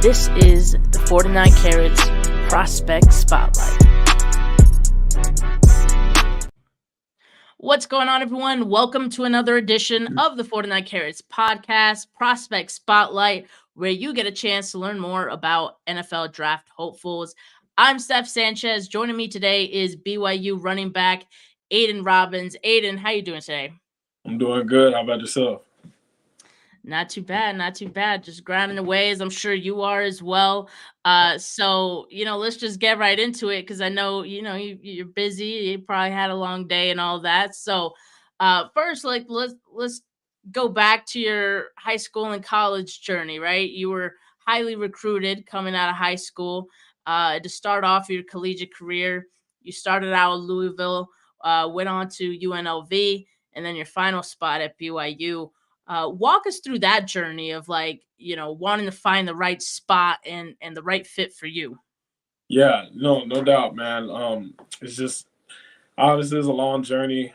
This is the 49 Carats Prospect Spotlight. What's going on, everyone? Welcome to another edition of the 49 Carats Podcast Prospect Spotlight, where you get a chance to learn more about NFL draft hopefuls. I'm Steph Sanchez. Joining me today is BYU running back Aidan Robbins. Aidan, how you doing today? I'm doing good. How about yourself? Not too bad. Just grinding away, as I'm sure you are as well. So, let's just get right into it, because I know, you're busy. You probably had a long day and all that. So, first, let's go back to your high school and college journey, right? You were highly recruited coming out of high school. To start off your collegiate career, you started out at Louisville, went on to UNLV, and then your final spot at BYU. Walk us through that journey of wanting to find the right spot and the right fit for you. Yeah, no doubt, man. It's just obviously it's a long journey.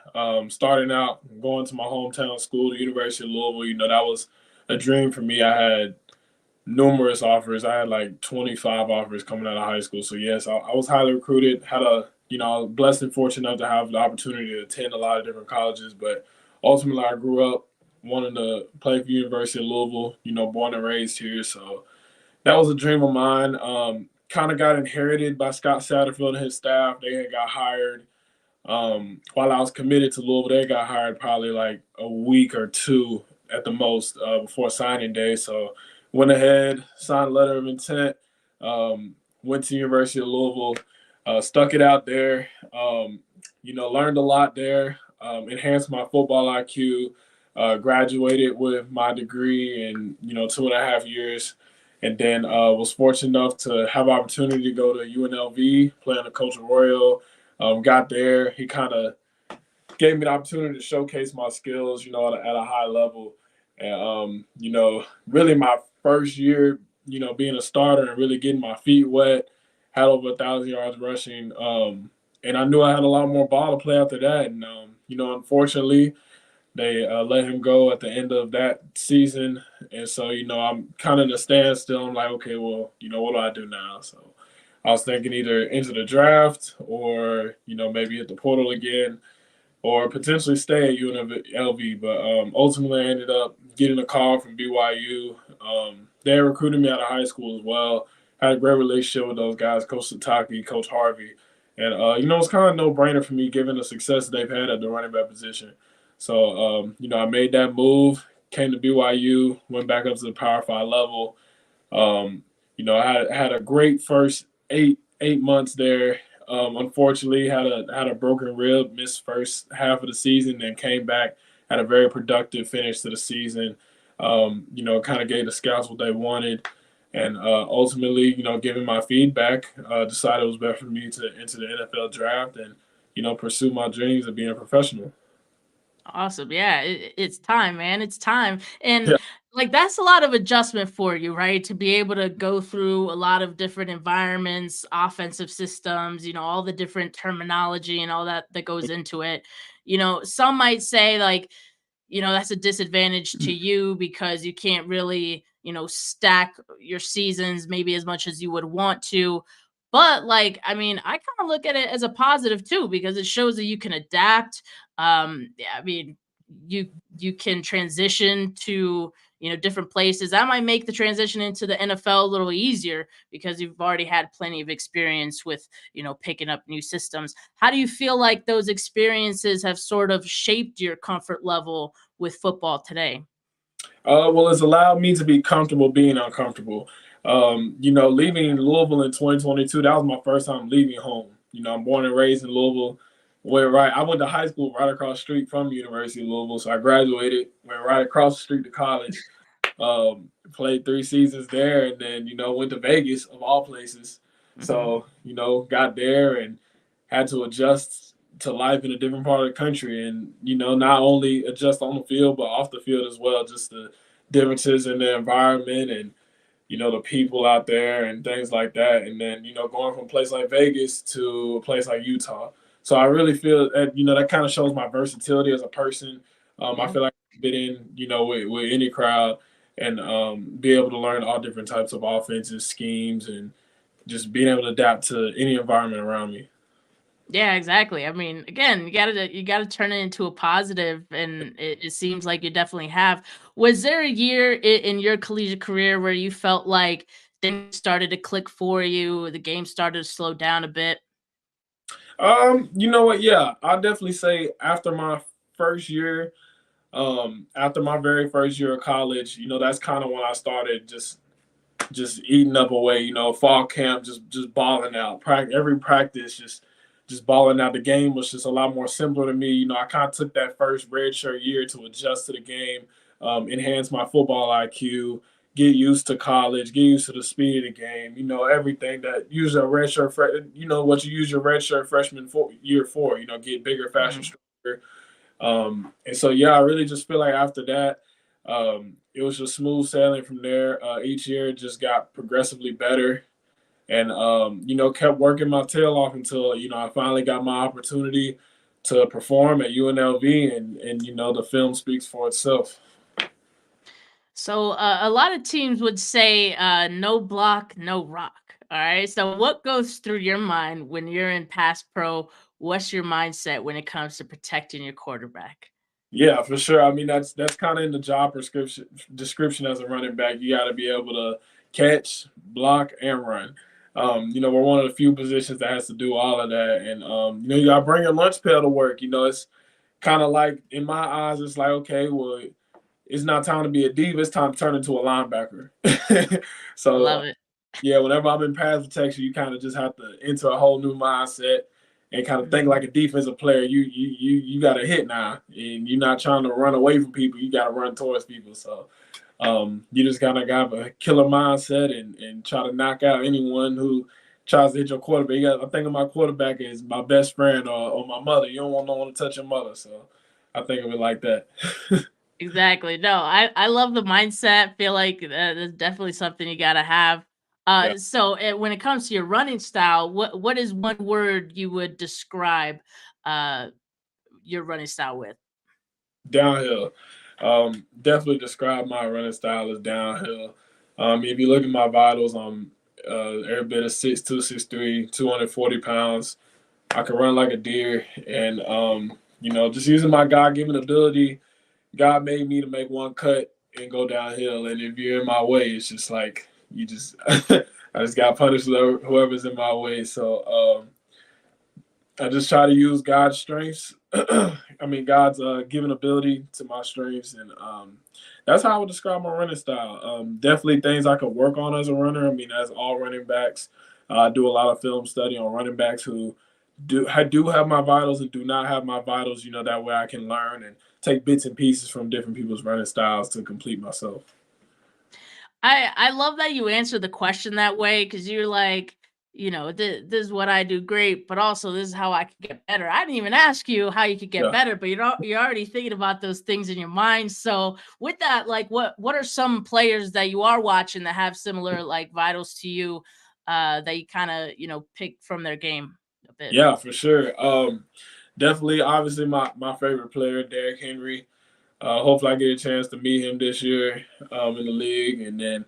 Starting out, going to my hometown school, the University of Louisville, that was a dream for me. I had numerous offers. I had like 25 offers coming out of high school. So yes, I was highly recruited, had blessed and fortunate enough to have the opportunity to attend a lot of different colleges, but ultimately I grew up wanting to play for University of Louisville, born and raised here. So that was a dream of mine. Kind of got inherited by Scott Satterfield and his staff. They had got hired while I was committed to Louisville. They got hired probably like a week or two at the most before signing day. So went ahead, signed a letter of intent, went to University of Louisville, stuck it out there, learned a lot there, enhanced my football IQ, graduated with my degree in, 2.5 years. And then was fortunate enough to have an opportunity to go to UNLV, play under Coach Arroyo. Got there. He kind of gave me the opportunity to showcase my skills, at a high level. And, really my first year, being a starter and really getting my feet wet, had over 1,000 yards rushing. And I knew I had a lot more ball to play after that. And, unfortunately, they let him go at the end of that season. And so, I'm kind of in a standstill. I'm like, okay, well, what do I do now? So I was thinking either enter the draft or, maybe hit the portal again or potentially stay at UNLV. But ultimately I ended up getting a call from BYU. They recruited me out of high school as well. Had a great relationship with those guys, Coach Sataki, Coach Harvey. And, it's kind of no-brainer for me given the success they've had at the running back position. So, I made that move, came to BYU, went back up to the Power 5 level. I had a great first eight months there. Unfortunately, had a broken rib, missed first half of the season, then came back, had a very productive finish to the season. Kind of gave the scouts what they wanted. And ultimately, giving my feedback, decided it was better for me to enter the NFL draft and, pursue my dreams of being a professional. Awesome. Yeah, it's time, man. It's time. And Yeah. That's a lot of adjustment for you, right? To be able to go through a lot of different environments, offensive systems, all the different terminology and all that goes into it. Some might say that's a disadvantage to you because you can't really, stack your seasons maybe as much as you would want to. But I kind of look at it as a positive too, because it shows that you can adapt. You can transition to, different places. That might make the transition into the NFL a little easier because you've already had plenty of experience with, picking up new systems. How do you feel like those experiences have sort of shaped your comfort level with football today? Well, it's allowed me to be comfortable being uncomfortable. Leaving Louisville in 2022, that was my first time leaving home. I'm born and raised in Louisville. I went to high school right across the street from the University of Louisville, so I graduated, went right across the street to college, played 3 seasons there, and then, went to Vegas, of all places. Mm-hmm. So, got there and had to adjust to life in a different part of the country and, not only adjust on the field, but off the field as well, just the differences in the environment and, the people out there and things like that. And then, going from a place like Vegas to a place like Utah. So I really feel that that kind of shows my versatility as a person. I Yeah. feel like I fit in with any crowd and be able to learn all different types of offensive schemes and just being able to adapt to any environment around me. Yeah, exactly. I mean, again, you gotta turn it into a positive, and it seems like you definitely have. Was there a year in your collegiate career where you felt like things started to click for you, the game started to slow down a bit? You know what? Yeah, I'll definitely say after my first year, after my very first year of college, that's kind of when I started just eating up away. Fall camp, just balling out. Every practice, just balling out. The game was just a lot more simpler to me. I kind of took that first redshirt year to adjust to the game, enhance my football IQ, get used to college, get used to the speed of the game. Everything that use a redshirt, what you use your redshirt freshman year for. Get bigger, faster, Mhm. stronger. And so, yeah, I really just feel like after that, it was just smooth sailing from there. Each year just got progressively better and, kept working my tail off until, I finally got my opportunity to perform at UNLV and the film speaks for itself. So a lot of teams would say no block, no rock. All right. So what goes through your mind when you're in pass pro? What's your mindset when it comes to protecting your quarterback? Yeah, for sure. I mean, that's kind of in the job description as a running back. You got to be able to catch, block, and run. We're one of the few positions that has to do all of that, and you got to bring your lunch pail to work. It's kind of like in my eyes, it's like okay, well, it's not time to be a diva. It's time to turn into a linebacker. I so love it. yeah, whenever I'm in pass protection, you kind of just have to enter a whole new mindset and kind of think Mhm. like a defensive player. You got to hit now, and you're not trying to run away from people. You got to run towards people. So you just kind of got a killer mindset and try to knock out anyone who tries to hit your quarterback. I think of my quarterback as my best friend or my mother. You don't want no one to touch your mother. So I think of it like that. Exactly. No, I love the mindset. Feel like that's definitely something you gotta have. Yeah, So when it comes to your running style, what is one word you would describe uh your running style with? downhill. Definitely describe my running style as downhill. If you look at my vitals, I'm every bit of 6'2", 6'3", 240 pounds. I can run like a deer, and just using my God given ability, God made me to make one cut and go downhill. And if you're in my way, it's just like you just I just got punished with whoever's in my way. So I just try to use God's strengths. I mean, God's given ability to my strengths, and that's how I would describe my running style. Definitely things I could work on as a runner. I mean, as all running backs, I do a lot of film study on running backs who do have my vitals and do not have my vitals. That way I can learn and take bits and pieces from different people's running styles to complete myself. I love that you answer the question that way because you're like, this is what I do great, but also this is how I could get better. I didn't even ask you how you could get Yeah. better, but you're already thinking about those things in your mind. So with that, like, what are some players that you are watching that have similar like vitals to you, that you kind of pick from their game a bit? Yeah, for sure. Definitely, obviously, my favorite player, Derrick Henry. Hopefully, I get a chance to meet him this year in the league, and then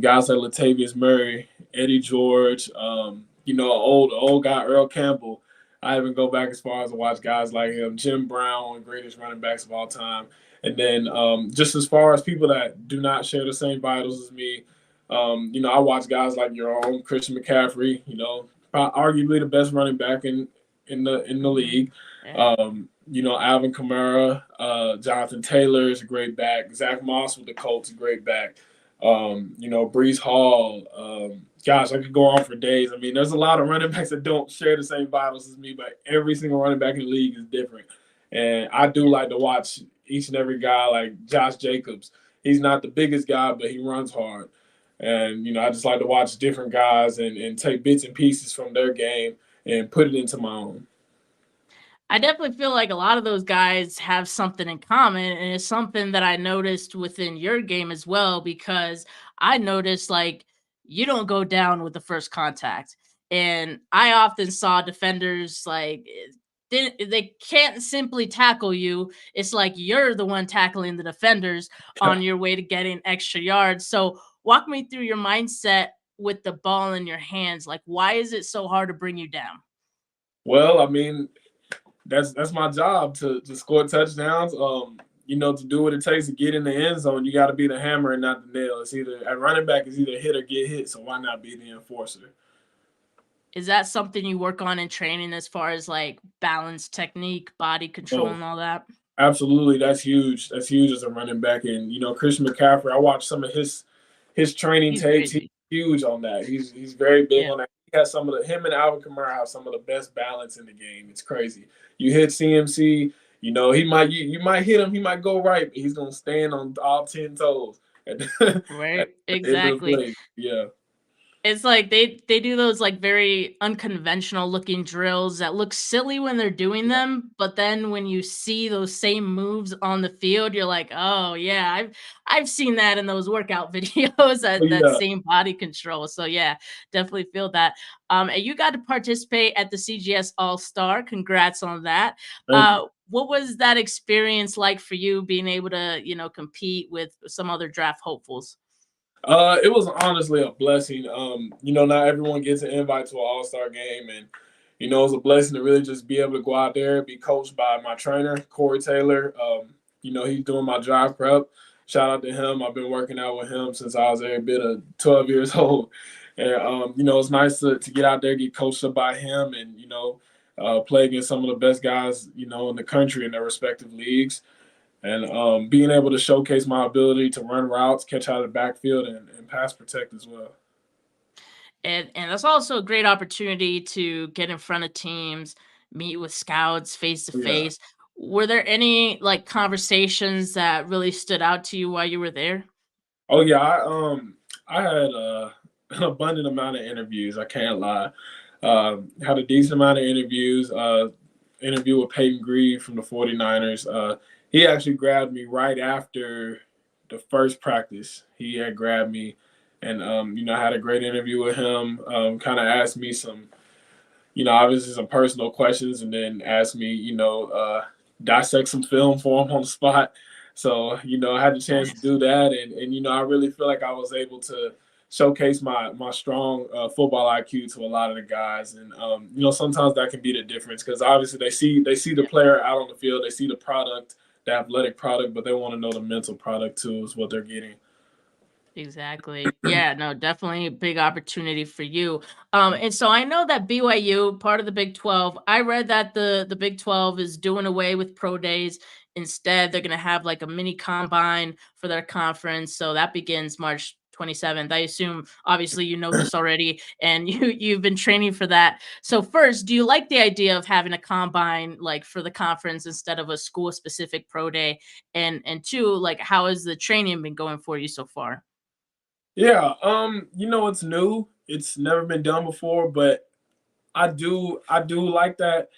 guys like Latavius Murray, Eddie George, old guy Earl Campbell. I even go back as far as to watch guys like him, Jim Brown, one of the greatest running backs of all time, and then just as far as people that do not share the same vitals as me, I watch guys like your own Christian McCaffrey. Arguably the best running back in the Hmm. league. Alvin Kamara, Jonathan Taylor is a great back. Zach Moss with the Colts, a great back. Brees Hall. Gosh, I could go on for days. I mean, there's a lot of running backs that don't share the same vitals as me, but every single running back in the league is different. And I do like to watch each and every guy like Josh Jacobs. He's not the biggest guy, but he runs hard. And, I just like to watch different guys and take bits and pieces from their game and put it into my own. I definitely feel like a lot of those guys have something in common, and it's something that I noticed within your game as well. Because I noticed like you don't go down with the first contact. And I often saw defenders like they can't simply tackle you. It's like you're the one tackling the defenders on your way to getting extra yards. So walk me through your mindset with the ball in your hands. Like, why is it so hard to bring you down? Well, I mean, that's my job to score touchdowns. To do what it takes to get in the end zone, you got to be the hammer and not the nail. It's either at running back is either hit or get hit. So why not be the enforcer? Is that something you work on in training as far as like balance, technique, body control, Oh, and all that? absolutely, that's huge. That's huge as a running back. And Christian McCaffrey, I watched some of his training He's tapes. He's crazy. huge on that. He's very big Yeah. on that. He has some of the him and Alvin Kamara have some of the best balance in the game. It's crazy. You hit CMC, he might you might hit him, he might go right, but he's gonna stand on all 10 toes at the, at Right. the end of the Exactly. play. Yeah. It's like they do those, like, very unconventional looking drills that look silly when they're doing Yeah. them, but then when you see those same moves on the field, you're like, "Oh, yeah, I've seen that in those workout videos, Oh that yeah. same body control." So, yeah, definitely feel that. And you got to participate at the CGS All-Star, congrats on that. Thank you. What was that experience like for you being able to, compete with some other draft hopefuls? It was honestly a blessing. Not everyone gets an invite to an All Star game, and it was a blessing to really just be able to go out there, be coached by my trainer, Corey Taylor. He's doing my drive prep. Shout out to him. I've been working out with him since I was every bit of 12 years old, and it's nice to get out there, get coached up by him, and play against some of the best guys in the country in their respective leagues and being able to showcase my ability to run routes, catch out of the backfield, and pass protect as well. And that's also a great opportunity to get in front of teams, meet with scouts face to Yeah. face. Were there any like conversations that really stood out to you while you were there? Oh yeah. I had an abundant amount of interviews. I can't lie. Had a decent amount of interviews. Interview with Peyton Grieve from the 49ers. He actually grabbed me right after the first practice. He had grabbed me, and I had a great interview with him. Kind of asked me some obviously some personal questions, and then asked me, dissect some film for him on the spot. So, I had the chance to Nice. do that, and I really feel like I was able to showcase my strong football IQ to a lot of the guys, and sometimes that can be the difference because obviously they see the player out on the field, they see the product, the athletic product, but they want to know the mental product too is what they're getting. Exactly. Yeah, no, definitely a big opportunity for you. And so I know that BYU, part of the Big 12, I read that the Big 12 is doing away with pro days. Instead, they're gonna have like a mini combine for their conference. So that begins March 27th. I assume obviously you know this already and you've been training for that. So first, do you like the idea of having a combine like for the conference instead of a school specific pro day? And two, like how has the training been going for you so far? Yeah, it's new. It's never been done before, but I do like that.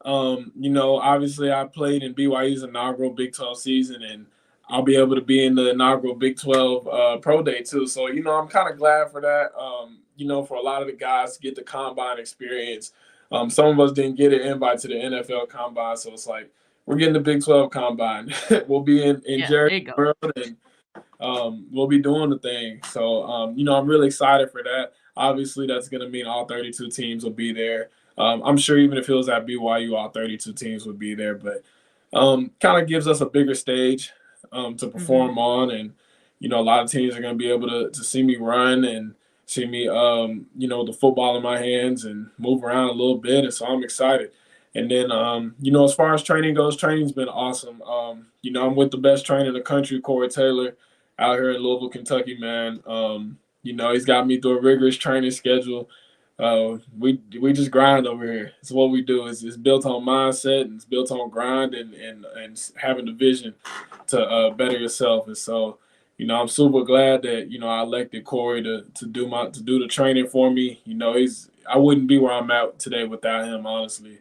Obviously I played in BYU's inaugural Big 12 season and I'll be able to be in the inaugural Big 12 pro day too. So, I'm kind of glad for that. For a lot of the guys to get the combine experience. Some of us didn't get an invite to the NFL combine, so it's like we're getting the Big 12 combine. We'll be in Yeah, Jerry there you go. World and we'll be doing the thing. So, I'm really excited for that. Obviously, that's going to mean all 32 teams will be there. I'm sure even if it was at BYU, all 32 teams would be there, but kind of gives us a bigger stage to Mhm. perform on. And, a lot of teams are going to be able to see me run and see me, with the football in my hands and move around a little bit. And so I'm excited. And then, as far as training goes, training's been awesome. I'm with the best trainer in the country, Corey Taylor out here in Louisville, Kentucky, man. He's got me through a rigorous training schedule. We just grind over here. It's what we do. It's built on mindset and it's built on grind and having the vision to better yourself. And so, I'm super glad that I elected Corey to do the training for me. I wouldn't be where I'm at today without him, honestly.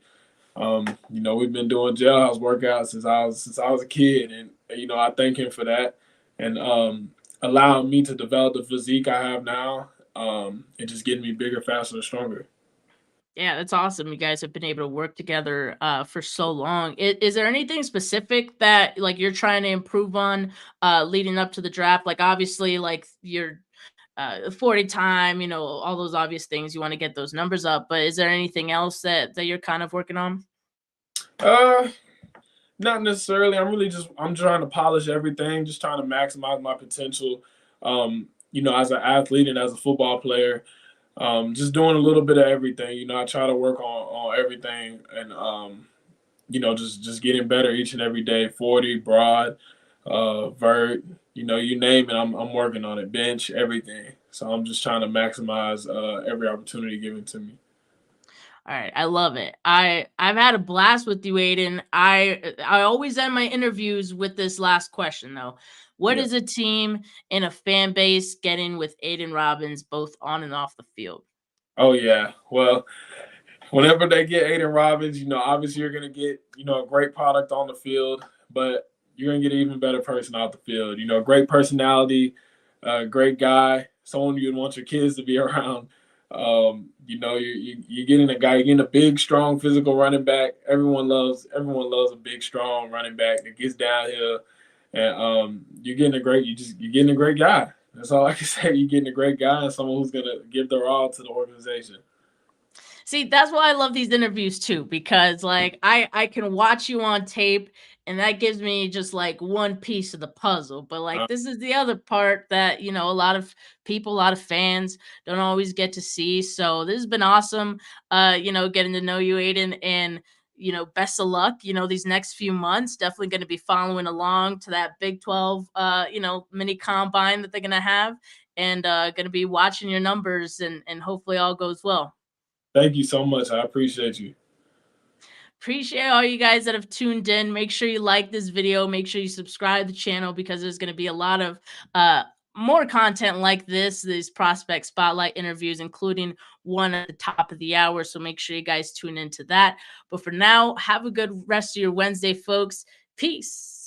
We've been doing jailhouse workouts since I was a kid, and I thank him for that, and allowing me to develop the physique I have now, and just getting me bigger, faster, and stronger. Yeah, that's awesome. You guys have been able to work together for so long. Is there anything specific that like you're trying to improve on leading up to the draft? Like obviously, like your 40 time, all those obvious things. You want to get those numbers up, but is there anything else that you're kind of working on? Uh, Not necessarily. I'm trying to polish everything, just trying to maximize my potential. As an athlete and as a football player, just doing a little bit of everything. I try to work on everything, and just getting better each and every day. 40 broad, vert, you name it. I'm working on it. Bench, everything. So I'm just trying to maximize every opportunity given to me. All right, I love it. I've had a blast with you, Aiden. I always end my interviews with this last question though. What Yeah. is a team and a fan base getting with Aidan Robbins both on and off the field? Oh yeah. Well, whenever they get Aidan Robbins, obviously you're gonna get, a great product on the field, but you're gonna get an even better person out the field. Great personality, great guy, someone you'd want your kids to be around. You're getting a guy, you're getting a big, strong, physical running back. Everyone loves a big, strong running back that gets downhill, and you're getting a great guy. That's all I can say. You're getting a great guy and someone who's gonna give their all to the organization. See, that's why I love these interviews too, because like I can watch you on tape and that gives me just like one piece of the puzzle. But like this is the other part that, a lot of people, a lot of fans don't always get to see. So this has been awesome getting to know you, Aiden, and best of luck, these next few months. Definitely going to be following along to that Big 12 mini combine that they're gonna have and gonna be watching your numbers and hopefully all goes well. Thank you so much. I appreciate you. Appreciate all you guys that have tuned in. Make sure you like this video. Make sure you subscribe to the channel because there's going to be a lot of uh, more content like this, these prospect spotlight interviews, including one at the top of the hour. So make sure you guys tune into that. But for now, have a good rest of your Wednesday, folks. Peace.